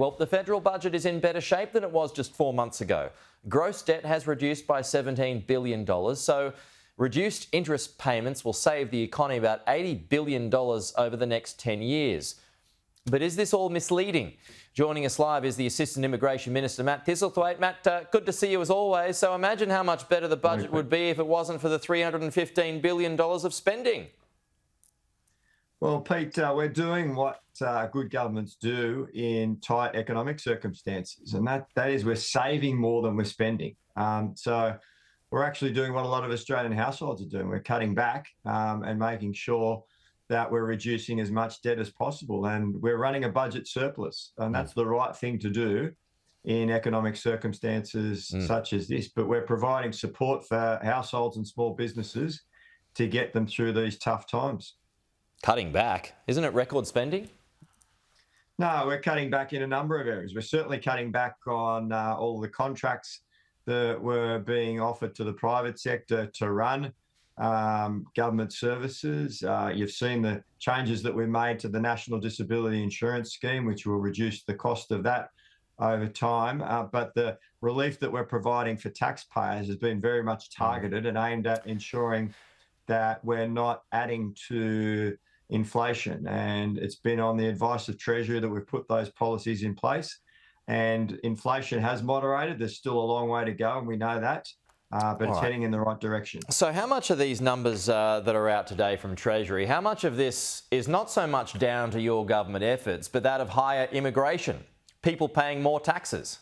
Well, the federal budget is in better shape than it was just 4 months ago. Gross debt has reduced by $17 billion, so reduced interest payments will save the economy about $80 billion over the next 10 years. But is this all misleading? Joining us live is the Assistant Immigration Minister Matt Thistlethwaite. Matt, good to see you as always. So imagine how much better the budget would be if it wasn't for the $315 billion of spending. Well, Pete, we're doing what good governments do in tight economic circumstances, and that is we're saving more than we're spending. So we're actually doing what a lot of Australian households are doing. We're cutting back and making sure that we're reducing as much debt as possible, and we're running a budget surplus, and that's the right thing to do in economic circumstances such as this. But we're providing support for households and small businesses to get them through these tough times. Cutting back? Isn't it record spending? No, we're cutting back in a number of areas. We're certainly cutting back on all the contracts that were being offered to the private sector to run government services. You've seen the changes that we made to the National Disability Insurance Scheme, which will reduce the cost of that over time. But the relief that we're providing for taxpayers has been very much targeted and aimed at ensuring that we're not adding to inflation. And it's been on the advice of Treasury that we've put those policies in place. And inflation has moderated. There's still a long way to go, and we know that. But it's heading in the right direction. So how much of these numbers that are out today from Treasury, how much of this is not so much down to your government efforts, but that of higher immigration, people paying more taxes?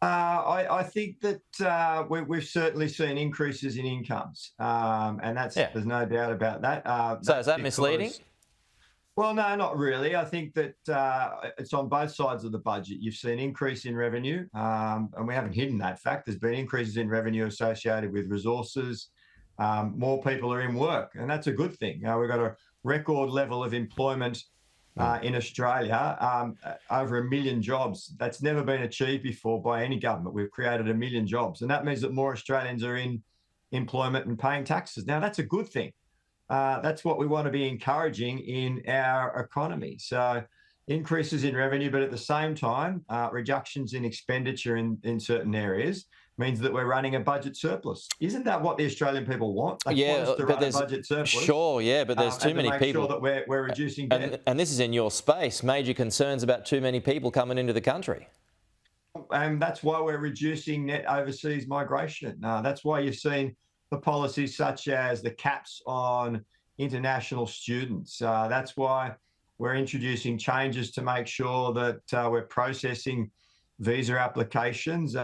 I think that we've certainly seen increases in incomes, and there's no doubt about that. So is that misleading? Well, no, not really. I think that it's on both sides of the budget. You've seen increase in revenue, and we haven't hidden that fact. There's been increases in revenue associated with resources. More people are in work, and that's a good thing. We've got a record level of employment in Australia, over 1 million jobs. That's never been achieved before by any government. We've created 1 million jobs, and that means that more Australians are in employment and paying taxes. Now, that's a good thing. That's what we want to be encouraging in our economy. So increases in revenue, but at the same time, reductions in expenditure in certain areas means that we're running a budget surplus. Isn't that what the Australian people want? They want us to run a budget surplus. Sure, yeah, but there's too many people. Sure that we're reducing debt. And this is in your space, major concerns about too many people coming into the country. And that's why we're reducing net overseas migration. That's why you've seen the policies such as the caps on international students. That's why we're introducing changes to make sure that we're processing visa applications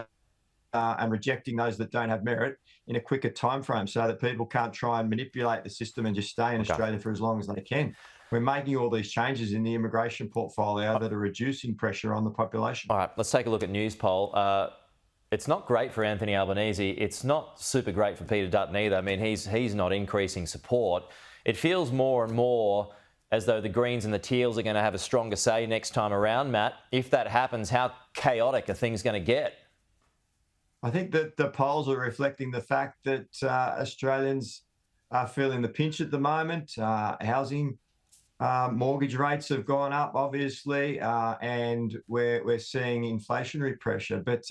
and rejecting those that don't have merit in a quicker timeframe, so that people can't try and manipulate the system and just stay in Australia for as long as they can. We're making all these changes in the immigration portfolio that are reducing pressure on the population. All right, let's take a look at Newspoll. It's not great for Anthony Albanese. It's not super great for Peter Dutton either. I mean, he's not increasing support. It feels more and more as though the Greens and the Teals are going to have a stronger say next time around, Matt. If that happens, how chaotic are things going to get? I think that the polls are reflecting the fact that Australians are feeling the pinch at the moment. Housing mortgage rates have gone up, obviously, and we're seeing inflationary pressure. But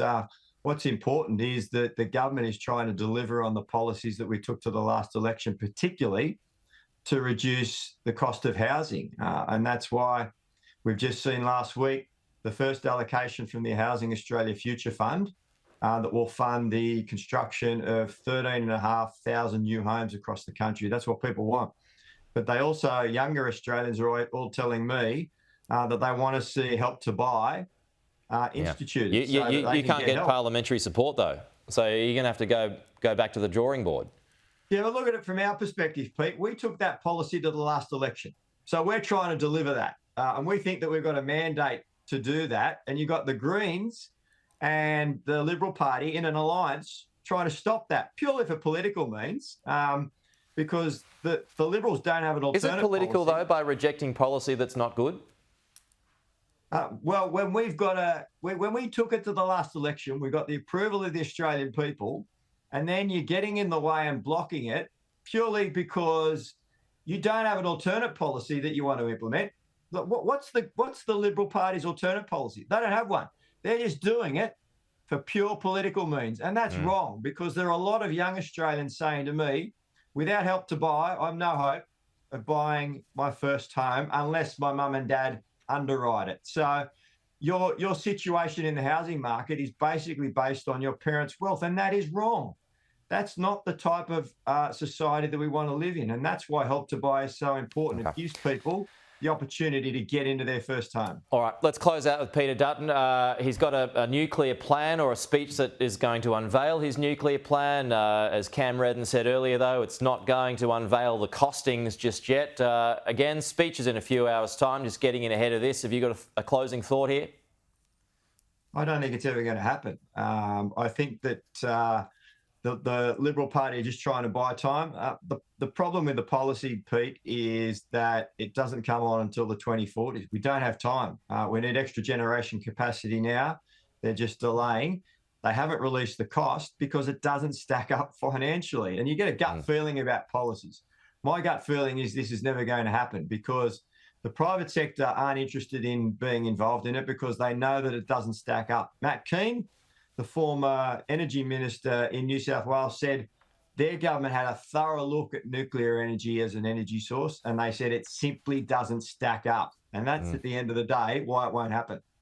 what's important is that the government is trying to deliver on the policies that we took to the last election, particularly to reduce the cost of housing. And that's why we've just seen last week the first allocation from the Housing Australia Future Fund that will fund the construction of 13,500 new homes across the country. That's what people want. But they also, younger Australians are all telling me that they want to see Help to Buy instituted. You can't get parliamentary support, though. So you're going to have to go back to the drawing board. Yeah, but look at it from our perspective, Pete. We took that policy to the last election. So we're trying to deliver that. And we think that we've got a mandate to do that. And you've got the Greens and the Liberal Party in an alliance trying to stop that, purely for political means, because the Liberals don't have an alternative. Is it political, though, by rejecting policy that's not good? Well, when we took it to the last election, we got the approval of the Australian people, and then you're getting in the way and blocking it purely because you don't have an alternate policy that you want to implement. what's the Liberal Party's alternate policy? They don't have one. They're just doing it for pure political means, and that's wrong, because there are a lot of young Australians saying to me, without Help to Buy, I've no hope of buying my first home unless my mum and dad underwrite it. So your situation in the housing market is basically based on your parents' wealth, and that is wrong. That's not the type of society that we want to live in, and that's why Help to Buy is so important. It gives people the opportunity to get into their first home. All right, let's close out with Peter Dutton. He's got a nuclear plan, or a speech that is going to unveil his nuclear plan. As Cam Redden said earlier, though, it's not going to unveil the costings just yet. Again, speech is in a few hours' time, just getting in ahead of this. Have you got a closing thought here? I don't think it's ever going to happen. I think that the Liberal Party are just trying to buy time. The problem with the policy, Pete, is that it doesn't come on until the 2040s. We don't have time. We need extra generation capacity now. They're just delaying. They haven't released the cost because it doesn't stack up financially. And you get a gut feeling about policies. My gut feeling is this is never going to happen, because the private sector aren't interested in being involved in it because they know that it doesn't stack up. Matt Keane, the former energy minister in New South Wales, said their government had a thorough look at nuclear energy as an energy source, and they said it simply doesn't stack up. And that's at the end of the day why it won't happen.